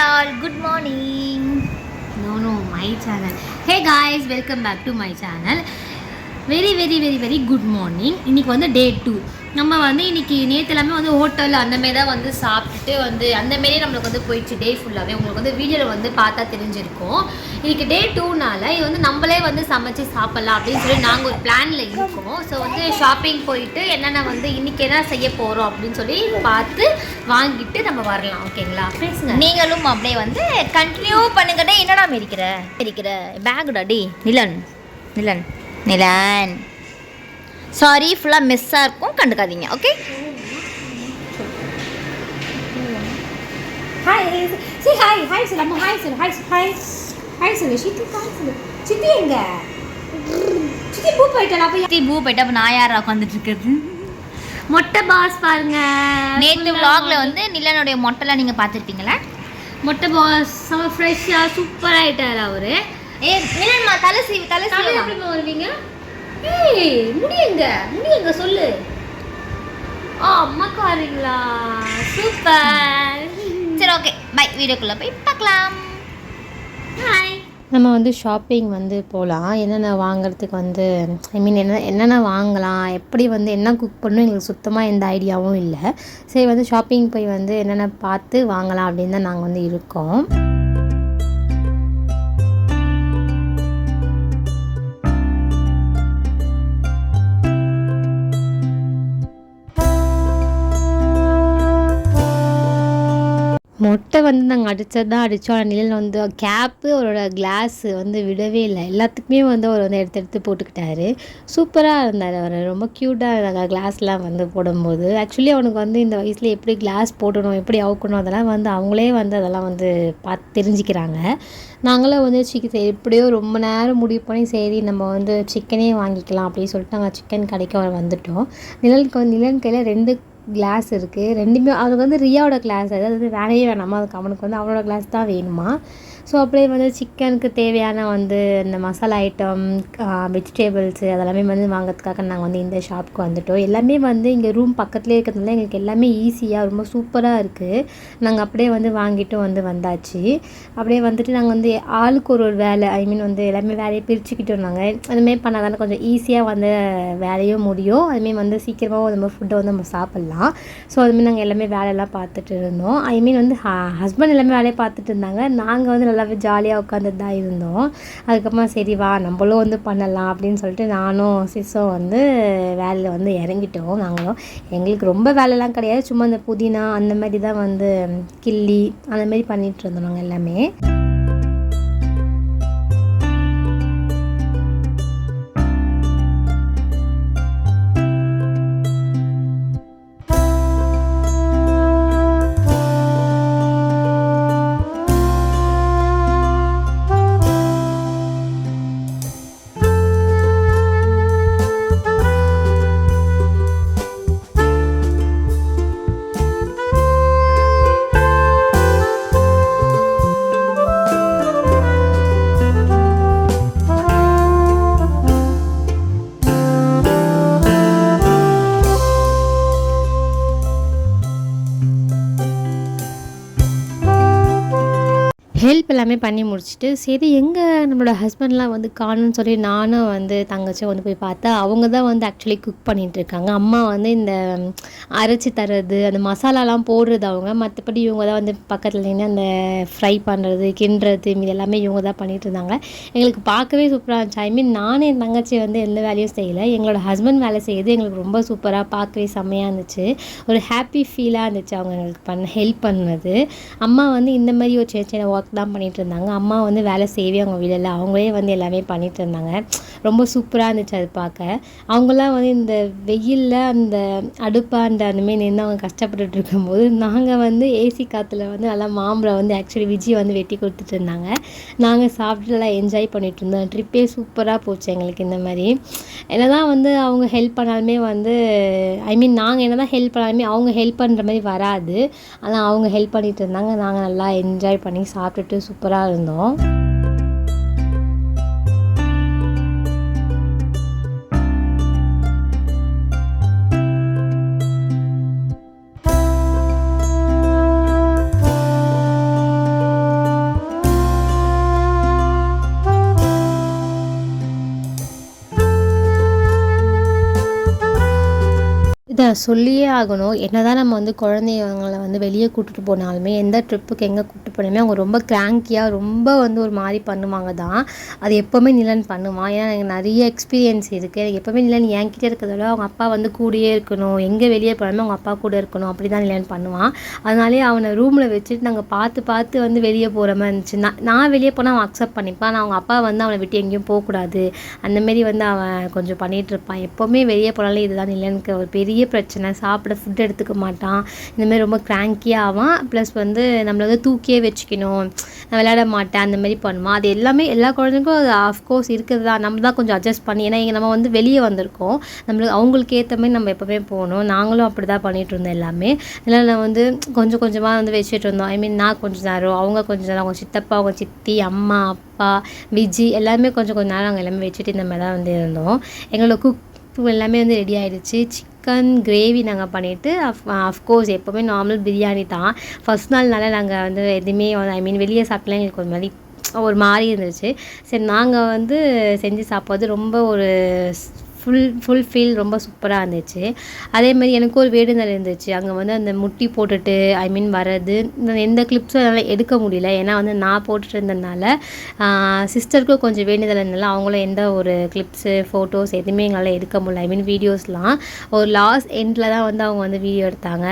all, good morning. No, my channel. Hey guys, welcome back to my channel. Very good morning. இன்னைக்கு வந்து டே 2. நம்ம வந்து இன்னைக்கு நேற்று எல்லாமே வந்து ஹோட்டல் அந்த மாரி தான் வந்து சாப்பிட்டுட்டு வந்து அந்த மாரி நம்மளுக்கு வந்து போயிடுச்சு டே ஃபுல்லாகவே. உங்களுக்கு வந்து வீடியோவில் வந்து பார்த்தா தெரிஞ்சிருக்கும். இன்னைக்கு டே 2னால இது வந்து நம்மளே வந்து சமைச்சு சாப்பிட்லாம் அப்படின்னு சொல்லி நாங்கள் ஒரு பிளானில் இருக்கோம். ஸோ வந்து ஷாப்பிங் போயிட்டு என்னென்ன வந்து இன்றைக்கி என்ன செய்ய போகிறோம் அப்படின்னு சொல்லி பார்த்து வாங்கிட்டு நம்ம வரலாம். ஓகேங்களா? பேசுங்க. நீங்களும் அப்படியே வந்து கண்டினியூ பண்ணுங்கடே. என்னடா இருக்கிற பேக்குடா டி நிலன் சாரி, ஃபுல்லாக மிஸ்ஸாக இருக்கும், கண்டுக்காதீங்க. ஓகே, ஹாய் சொல்லு ஹாய் சொல்லு சித்தி எங்க சித்தி பூ போயிட்டா அப்போ நான் யாரா உட்காந்துட்டு இருக்கிறது? மொட்டை பாஸ் பாருங்க. நேற்று vlogல வந்து நிலனுடைய மொட்டைலாம் நீங்கள் பார்த்துருப்பீங்களா? மொட்டை பாஸ் செம ஃப்ரெஷ்ஷாக சூப்பர் ஆகிட்டார் அவரு. நிலன்மா தலை சீவி எப்படிமா வருவீங்க? முடியுங்க சொல்லு. அம்மாக்கு வரீங்களா? சூப்பர். சரி, ஓகே, பை. வீடியோக்குள்ளே போய் பார்க்கலாம். ஹாய். நம்ம வந்து ஷாப்பிங் வந்து போகலாம். என்னென்ன வாங்குறதுக்கு வந்து என்னென்ன வாங்கலாம், எப்படி வந்து என்ன குக் பண்ணணும் எங்களுக்கு சுத்தமாக எந்த ஐடியாவும் இல்லை. சரி வந்து ஷாப்பிங் போய் வந்து என்னென்ன பார்த்து வாங்கலாம் அப்படின்னு தான் நாங்கள் வந்து இருக்கோம். மொட்டை வந்து நாங்கள் அடித்தோம். நிலையில் வந்து கேப்பு அவரோட கிளாஸு வந்து விடவே இல்லை. எல்லாத்துக்குமே வந்து அவர் வந்து எடுத்து போட்டுக்கிட்டாரு. சூப்பராக இருந்தார். அவர் ரொம்ப க்யூட்டாக இருந்தாங்க கிளாஸ்லாம் வந்து போடும்போது. ஆக்சுவலி அவனுக்கு வந்து இந்த வயசில் எப்படி கிளாஸ் போடணும், எப்படி அவுக்கணும், அதெல்லாம் வந்து அவங்களே வந்து அதெல்லாம் வந்து பார்த்து தெரிஞ்சுக்கிறாங்க. நாங்களும் வந்து எப்படியோ ரொம்ப நேரம் முடிவு பண்ணி சரி நம்ம வந்து சிக்கனே வாங்கிக்கலாம் அப்படின்னு சொல்லிட்டு நாங்கள் சிக்கன் கடைக்கு வந்துட்டோம். நிலன் கையில் 2 கிளாஸ் இருக்குது. ரெண்டுமே அவனுக்கு வந்து ரியாவோட கிளாஸ், அதாவது வேலையே வேணாமா, அதுக்கு அவனுக்கு வந்து அவனோட கிளாஸ் தான் வேணுமா. ஸோ அப்படியே வந்து சிக்கனுக்கு தேவையான வந்து இந்த மசாலா ஐட்டம், வெஜிடேபிள்ஸு அதெல்லாமே வந்து வாங்கிறதுக்காக நாங்கள் வந்து இந்த ஷாப்புக்கு வந்துவிட்டோம். எல்லாமே வந்து இங்கே ரூம் பக்கத்துலேயே இருக்கிறதுனால எங்களுக்கு எல்லாமே ஈஸியாக ரொம்ப சூப்பராக இருக்குது. நாங்கள் அப்படியே வந்து வாங்கிட்டு வந்தாச்சு. அப்படியே வந்துட்டு நாங்கள் வந்து ஆளுக்கு ஒரு வேலை, வந்து எல்லாமே வேலையை பிரிச்சுக்கிட்டு இருந்தாங்க. அதுமாரி பண்ணால் தானே கொஞ்சம் ஈஸியாக வந்து வேலையும் முடியும். அதுமாரி வந்து சீக்கிரமாக நம்ம ஃபுட்டை வந்து நம்ம சாப்பிட்லாம். ஸோ அதுமாரி நாங்கள் எல்லாமே வேலையெல்லாம் பார்த்துட்டு இருந்தோம். வந்து ஹஸ்பண்ட் எல்லாமே வேலையை பார்த்துட்டு இருந்தாங்க. நாங்கள் வந்து நல்லாவே ஜாலியாக உட்காந்துட்டு தான் இருந்தோம். அதுக்கப்புறமா சரி வா நம்மளும் வந்து பண்ணலாம் அப்படின்னு சொல்லிட்டு நானும் சிஸ்ஸும் வந்து வேலையில் வந்து இறங்கிட்டோம். நாங்களும் எங்களுக்கு ரொம்ப வேலைலாம் கிடையாது, சும்மா அந்த புதினா அந்த மாதிரி தான் வந்து கிள்ளி அந்த மாதிரி பண்ணிகிட்டு இருந்தோம் நாங்கள் எல்லாமே. ஹெல்ப் எல்லாமே பண்ணி முடிச்சுட்டு சரி எங்கே நம்மளோட ஹஸ்பண்ட்லாம் வந்து காணும்னு சொல்லி நானும் வந்து தங்கச்சியும் வந்து போய் பார்த்தா அவங்க தான் வந்து ஆக்சுவலி குக் பண்ணிகிட்ருக்காங்க. அம்மா வந்து இந்த அரைச்சி தர்றது, அந்த மசாலாலாம் போடுறது அவங்க, மற்றபடி இவங்க தான் வந்து பக்கத்தில் நின்று அந்த ஃப்ரை பண்ணுறது, கிண்டுறது, இது எல்லாமே இவங்க தான் பண்ணிகிட்டு இருந்தாங்க. எங்களுக்கு பார்க்கவே சூப்பராக இருந்துச்சு. நானும் என் தங்கச்சி வந்து எந்த வேலையும் செய்யலை, எங்களோட ஹஸ்பண்ட் வேலை செய்யுது. எங்களுக்கு ரொம்ப சூப்பராக பார்க்கவே செம்மையாக இருந்துச்சு. ஒரு ஹாப்பி ஃபீலாக இருந்துச்சு அவங்க எங்களுக்கு ஹெல்ப் பண்ணது. அம்மா வந்து இந்த மாதிரி ஒரு சின்ன ஒர்க் தான் பண்ணிகிட்டு இருந்தாங்க. அம்மா வந்து வேலை செய்யவே அவங்க வீட்டில் அவங்களே வந்து எல்லாமே பண்ணிகிட்டு இருந்தாங்க. ரொம்ப சூப்பராக இருந்துச்சு அது பார்க்க. அவங்களாம் வந்து இந்த வெயிலில் அந்த அடுப்பாண்ட அந்தமாரி நின்று அவங்க கஷ்டப்பட்டுட்டு இருக்கும்போது நாங்கள் வந்து ஏசி காற்றுல வந்து நல்லா மாம்பழம் வந்து ஆக்சுவலி விஜய் வந்து வெட்டி கொடுத்துட்டு இருந்தாங்க. நாங்கள் சாப்பிட்டு நல்லா என்ஜாய் பண்ணிகிட்டு இருந்தோம். ட்ரிப்பே சூப்பராக போச்சு எங்களுக்கு. இந்த மாதிரி என்ன தான் வந்து அவங்க ஹெல்ப் பண்ணாலுமே வந்து நாங்கள் என்ன தான் ஹெல்ப் பண்ணாலுமே அவங்க ஹெல்ப் பண்ணுற மாதிரி வராது. ஆனால் அவங்க ஹெல்ப் பண்ணிகிட்டு இருந்தாங்க. நாங்கள் நல்லா என்ஜாய் பண்ணி சாப்பிட்டுட்டு சூப்பராக இருந்தோம். இதை சொல்லியே ஆகணும். என்னதான் நம்ம வந்து குழந்தைங்கள வந்து வெளியே கூட்டிட்டு போனாலுமே, எந்த ட்ரிப்புக்கு எங்கே கூட்டிட்டு போனாலுமே அவங்க ரொம்ப கிராங்கியாக ரொம்ப வந்து ஒரு மாதிரி பண்ணுவாங்க தான். அது எப்போவுமே நிலன் பண்ணுவான். ஏன்னா எனக்கு நிறைய எக்ஸ்பீரியன்ஸ் இருக்குது. எனக்கு எப்போவுமே நிலன் என்கிட்ட இருக்கிறத விட அவங்க அப்பா வந்து கூடயே இருக்கணும், எங்கே வெளியே போனாலுமே அவங்க அப்பா கூட இருக்கணும், அப்படி தான் நிலன் பண்ணுவான். அதனாலேயே அவனை ரூமில் வச்சுட்டு நாங்கள் பார்த்து பார்த்து வந்து வெளியே போகிற மாதிரி இருந்துச்சு. நான் வெளியே போனால் அவன் அக்செப்ட் பண்ணிப்பான். ஆனால் அவங்க அப்பா வந்து அவனை விட்டு எங்கேயும் போகக்கூடாது, அந்தமாரி வந்து அவன் கொஞ்சம் பண்ணிகிட்டு இருப்பான். எப்போவுமே வெளியே போனாலும் இதுதான் நிலனுக்கு ஒரு பெரிய பிரச்சனை. சாப்பிட ஃபுட் எடுத்துக்க மாட்டான். இந்தமாரி ரொம்ப கிராங்கியாக ஆவான். ப்ளஸ் வந்து நம்மளை வந்து தூக்கியே வச்சுக்கணும், நான் விளையாட மாட்டேன், அந்தமாரி பண்ணுவான். அது எல்லாமே எல்லா குழந்தைங்களுக்கும் அது ஆஃப்கோர்ஸ் இருக்குது தான். நம்ம தான் கொஞ்சம் அட்ஜஸ்ட் பண்ணி, ஏன்னா இங்கே நம்ம வந்து வெளியே வந்திருக்கோம், நம்மளுக்கு அவங்களுக்கு ஏற்ற மாதிரி நம்ம எப்போவுமே போகணும். நாங்களும் அப்படி தான் பண்ணிகிட்டு இருந்தோம் எல்லாமே. அதனால் நான் வந்து கொஞ்சம் கொஞ்சமாக வந்து வச்சுட்டு இருந்தோம். ஐ மீன் நான் கொஞ்சம் நேரம், அவங்க கொஞ்சம் நேரம், அவங்க சித்தப்பா, அவங்க சித்தி, அம்மா, அப்பா, விஜி எல்லாமே கொஞ்சம் கொஞ்சம் நேரம் நாங்கள் எல்லாமே வச்சுட்டு இந்த மாதிரி தான் வந்து இருந்தோம். எங்களோட குக் எல்லாமே வந்து ரெடி ஆகிடுச்சு. சிக்கன் கிரேவி நாங்கள் பண்ணிவிட்டு அஃப்கோர்ஸ் எப்போவுமே நார்மல் பிரியாணி தான். ஃபஸ்ட் நாள்னால நாங்கள் வந்து எதுவுமே ஐ மீன் வெளியே சாப்பிட்லாம் எங்களுக்கு ஒரு மாதிரி இருந்துச்சு. சரி நாங்கள் வந்து செஞ்சு சாப்பிட்றது ரொம்ப ஒரு ஃபுல் ஃபீல் ரொம்ப சூப்பராக இருந்துச்சு. அதேமாதிரி எனக்கு ஒரு வேண்டுதல் இருந்துச்சு. அங்கே வந்து அந்த முட்டி போட்டுட்டு ஐ மீன் வர்றது எந்த கிளிப்ஸும் என்னால் எடுக்க முடியல. ஏன்னா வந்து நான் போட்டுட்டு இருந்ததுனால சிஸ்டருக்கும் கொஞ்சம் வேண்டுதல் இருந்தனால அவங்களும் எந்த ஒரு கிளிப்ஸு ஃபோட்டோஸ் எதுவுமே எங்களால் எடுக்க முடியல. ஐ மீன் வீடியோஸ்லாம் ஒரு லாஸ்ட் எண்டில் தான் வந்து அவங்க வந்து வீடியோ எடுத்தாங்க.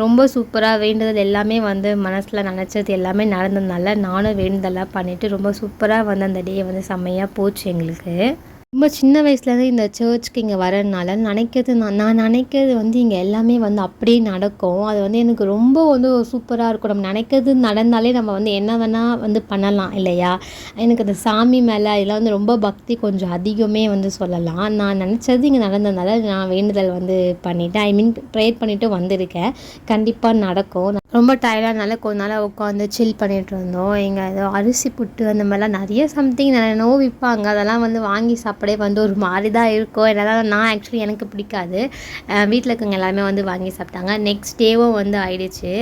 ரொம்ப சூப்பராக வேண்டுதல் எல்லாமே வந்து மனசில் நினச்சது எல்லாமே நடந்ததுனால நானும் வேண்டுதலாக பண்ணிவிட்டு ரொம்ப சூப்பராக வந்து அந்த டே வந்து செம்மையாக போச்சு எங்களுக்கு. ரொம்ப சின்ன வயசுலேருந்து இந்த சர்ச்சுக்கு இங்கே வரதுனால நான் நினைக்கிறது வந்து இங்கே எல்லாமே வந்து அப்படியே நடக்கும். அது வந்து எனக்கு ரொம்ப வந்து சூப்பராக இருக்கும். நம்ம நினைக்கிறது நடந்தாலே நம்ம வந்து என்ன வேணால் வந்து பண்ணலாம் இல்லையா? எனக்கு அந்த சாமி மேலே இதெல்லாம் வந்து ரொம்ப பக்தி கொஞ்சம் அதிகமே வந்து சொல்லலாம். நான் நினச்சது இங்கே நடந்ததுனால நான் வேண்டுதல் வந்து பண்ணிவிட்டேன். ஐ மீன் ப்ரேயர் பண்ணிவிட்டு வந்திருக்கேன். கண்டிப்பாக நடக்கும். ரொம்ப டயர்டானால கொஞ்ச நாள் உட்காந்து சில் பண்ணிகிட்டு இருந்தோம். இங்கே ஏதோ அரிசி புட்டு அந்த மாதிரிலாம் நிறைய சம்திங் என்னென்னவோ விற்பாங்க. அதெல்லாம் வந்து வாங்கி சாப்பிடவே வந்து ஒரு மாதிரி தான் இருக்கும். என்னதான் நான் ஆக்சுவலி எனக்கு பிடிக்காது. வீட்டில் இருக்கவங்க எல்லாருமே வந்து வாங்கி சாப்பிட்டாங்க. நெக்ஸ்ட் டேவும் வந்து ஆயிடுச்சு.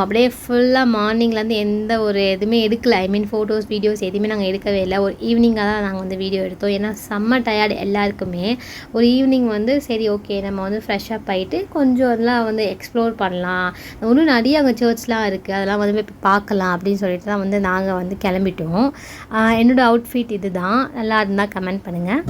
அப்படியே ஃபுல்லாக மார்னிங்லேருந்து எந்த ஒரு எதுவுமே எடுக்கலை. ஐ மீன் ஃபோட்டோஸ் வீடியோஸ் எதுவுமே நாங்கள் எடுக்கவே இல்லை. ஒரு ஈவினிங்காக தான் நாங்கள் வந்து வீடியோ எடுத்தோம். ஏன்னா செம்ம டயர்டு எல்லாருக்குமே. ஒரு ஈவினிங் வந்து சரி ஓகே நம்ம வந்து ஃப்ரெஷ்ஷப் ஆகிட்டு கொஞ்சம் அதெல்லாம் வந்து எக்ஸ்ப்ளோர் பண்ணலாம், இன்னும் நிறைய அங்கே சர்ச்லாம் இருக்குது, அதெல்லாம் வந்து போய் பார்க்கலாம் அப்படின்னு சொல்லிட்டு தான் வந்து நாங்கள் வந்து கிளம்பிட்டோம். என்னோடய அவுட்ஃபிட் இது தான். நல்லா இருந்தால் கமெண்ட் பண்ணுங்கள்.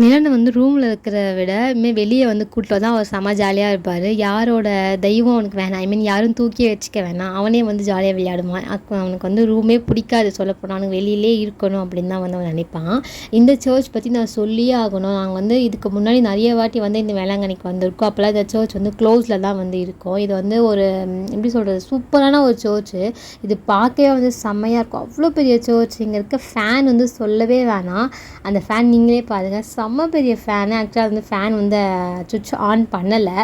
நிலனை வந்து ரூமில் இருக்கிறத விட இனிமேல் வெளியே வந்து கூட்டில் தான் அவர் செம்ம ஜாலியாக இருப்பார். யாரோட தெய்வம் அவனுக்கு வேணாம், ஐ மீன் யாரும் தூக்கி வச்சுக்க வேணாம், அவனே வந்து ஜாலியாக விளையாடுவான். அவனுக்கு வந்து ரூமே பிடிக்காது சொல்லப்போனால், அவனுக்கு வெளியிலே இருக்கணும் அப்படின்னு தான் வந்து அவன் நினைப்பான். இந்த சர்ச் பற்றி நான் சொல்லியே ஆகணும். நாங்கள் வந்து இதுக்கு முன்னாடி நிறைய வாட்டி வந்து இந்த வேளாங்கண்ணிக்கு வந்திருக்கோம். அப்போல்லாம் இந்த சர்ச் வந்து க்ளோஸில் தான் வந்து இருக்கும். இது வந்து ஒரு எப்படி சொல்கிறது சூப்பரான ஒரு சர்ச்சு. இது பார்க்கவே வந்து செம்மையாக இருக்கும். அவ்வளோ பெரிய சர்ச். இங்கே இருக்க ஃபேன் வந்து சொல்லவே வேணாம். அந்த ஃபேன் நீங்களே பாருங்கள், செம்ம பெரிய ஃபேனு. ஆக்சுவலாக வந்து ஃபேன் வந்து சுவிட்ச் ஆன் பண்ணலை,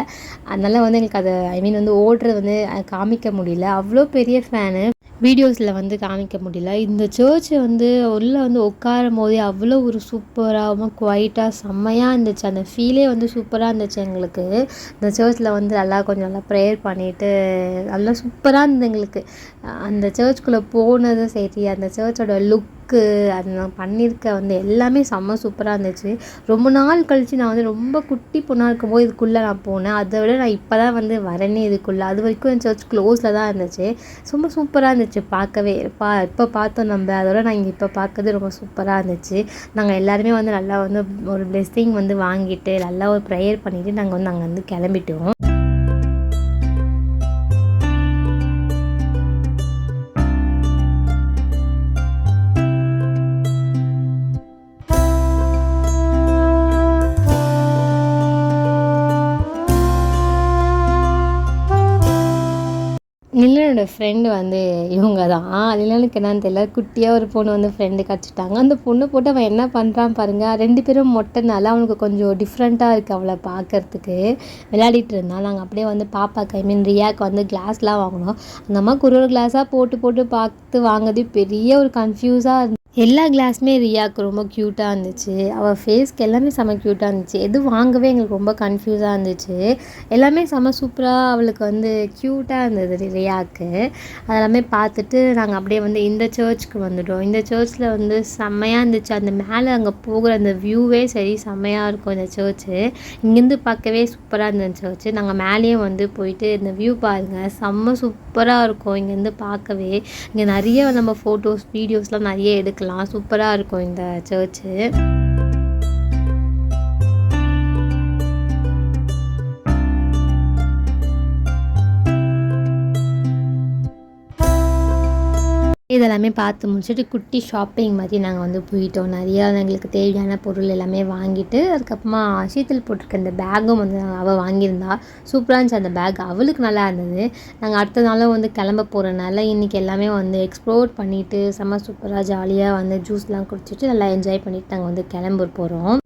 அதனால் வந்து எங்களுக்கு அது ஐ மீன் வந்து ஓடுறது வந்து காமிக்க முடியல. அவ்வளோ பெரிய ஃபேனு, வீடியோஸில் வந்து காமிக்க முடியல. இந்த சர்ச்சு வந்து உள்ளே வந்து உட்காரும் போதே அவ்வளோ ஒரு சூப்பராகவும் குவைட்டாக செம்மையாக இருந்துச்சு. அந்த ஃபீலே வந்து சூப்பராக இருந்துச்சு எங்களுக்கு. இந்த சர்ச்சில் வந்து கொஞ்சம் நல்லா ப்ரேயர் பண்ணிவிட்டு நல்லா சூப்பராக இருந்தது எங்களுக்கு. அந்த சர்ச்சுக்குள்ளே போனது சரி, அந்த சர்ச்சோட லுக்கு அது நான் பண்ணியிருக்க வந்து எல்லாமே செம்ம சூப்பராக இருந்துச்சு. ரொம்ப நாள் கழித்து நான் வந்து ரொம்ப குட்டி பொண்ணாக இருக்கும்போது இதுக்குள்ளே நான் போனேன். அதை விட நான் இப்போ தான் வந்து வரேனே இதுக்குள்ளே. அது வரைக்கும் என் சர்ச் க்ளோஸில் தான் இருந்துச்சு. ரொம்ப சூப்பராக இருந்துச்சு பார்க்கவே. இப்போ பார்த்தோம் நம்ம, அதோட நான் இங்கே இப்போ பார்க்கறது ரொம்ப சூப்பராக இருந்துச்சு. நாங்கள் எல்லாருமே வந்து நல்லா வந்து ஒரு பிளெஸ்ஸிங் வந்து வாங்கிட்டு நல்லா ஒரு ப்ரேயர் பண்ணிவிட்டு நாங்கள் வந்து கிளம்பிட்டோம். நிலனோட ஃப்ரெண்டு வந்து இவங்க தான். நிலனுக்கு என்னன்னு தெரியல, குட்டியாக ஒரு பொண்ணு வந்து ஃப்ரெண்டு கிடச்சிட்டாங்க. அந்த பொண்ணு போட்டு அவன் என்ன பண்ணுறான் பாருங்கள். 2 பேரும் மொட்டைனால அவனுக்கு கொஞ்சம் டிஃப்ரெண்ட்டாக இருக்குது அவளை பார்க்கறதுக்கு. விளையாடிட்டு இருந்தான். நாங்கள் அப்படியே வந்து பாப்பாக்கு ரியாவுக்கு வந்து கிளாஸ்லாம் வாங்கினோம். அந்த அம்மாவுக்கு ஒரு கிளாஸாக போட்டு போட்டு பார்த்து வாங்குறது பெரிய ஒரு கன்ஃபியூஸாக இருந்துச்சு. எல்லா கிளாஸுமே ரியாவுக்கு ரொம்ப க்யூட்டாக இருந்துச்சு. அவள் ஃபேஸ்க்கு எல்லாமே செம்ம க்யூட்டாக இருந்துச்சு. எது வாங்கவே எங்களுக்கு ரொம்ப கன்ஃபியூஸாக இருந்துச்சு. எல்லாமே செம்ம சூப்பராக அவளுக்கு வந்து க்யூட்டாக இருந்தது ரியாவுக்கு. அதெல்லாமே பார்த்துட்டு நாங்கள் அப்படியே வந்து இந்த சர்ச்சுக்கு வந்துட்டோம். இந்த சர்ச்சில் வந்து செம்மையாக இருந்துச்சு. அந்த மேலே அங்கே போகிற அந்த வியூவே சரி செம்மையாக இருக்கும் இந்த சர்ச்சு. இங்கேருந்து பார்க்கவே சூப்பராக இருந்த சர்ச்சு. நாங்கள் மேலேயும் வந்து போயிட்டு இந்த வியூ பாருங்கள், செம்ம சூப்பராக இருக்கும் இங்கேருந்து பார்க்கவே. இங்கே நிறைய நம்ம ஃபோட்டோஸ் வீடியோஸ்லாம் நிறைய எடுக்கலாம். சூப்பராக இருக்கும் இந்த சர்ச்சு. இதெல்லாமே பார்த்து முடிச்சுட்டு குட்டி ஷாப்பிங் மாதிரி நாங்கள் வந்து போயிட்டோம். நிறையா எங்களுக்கு தேவையான பொருள் எல்லாமே வாங்கிட்டு அதுக்கப்புறமா ஷீத்தல் போட்டிருக்க இந்த பேக்கும் வந்து அவள் வாங்கியிருந்தா. சூப்பராக இருந்துச்சு அந்த பேக், அவளுக்கு நல்லா இருந்தது. நாங்கள் அடுத்த நாளும் வந்து கிளம்ப போகிறனால இன்றைக்கி எல்லாமே வந்து எக்ஸ்ப்ளோர் பண்ணிவிட்டு செம்ம சூப்பராக ஜாலியாக வந்து ஜூஸ்லாம் குடிச்சிட்டு நல்லா என்ஜாய் பண்ணிவிட்டு நாங்கள் வந்து கிளம்ப போகிறோம்.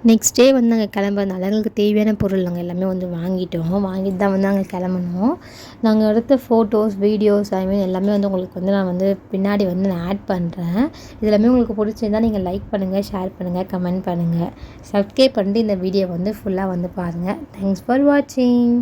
நெக்ஸ்ட் டே வந்து நாங்கள் கிளம்புறதுனால எங்களுக்கு தேவையான பொருள் நாங்கள் எல்லாமே வந்து வாங்கிட்டு தான் வந்து நாங்கள் கிளம்பணும். நாங்கள் எடுத்த ஃபோட்டோஸ் வீடியோஸ் எல்லாமே வந்து உங்களுக்கு வந்து நான் வந்து பின்னாடி வந்து நான் ஆட் பண்ணுறேன். இதெல்லாமே உங்களுக்கு பிடிச்சிருந்தால் நீங்கள் லைக் பண்ணுங்கள், ஷேர் பண்ணுங்கள், கமெண்ட் பண்ணுங்கள், சப்ஸ்கிரைப் பண்ணிட்டு இந்த வீடியோ வந்து ஃபுல்லாக வந்து பாருங்கள். தேங்க்ஸ் ஃபார் வாட்சிங்.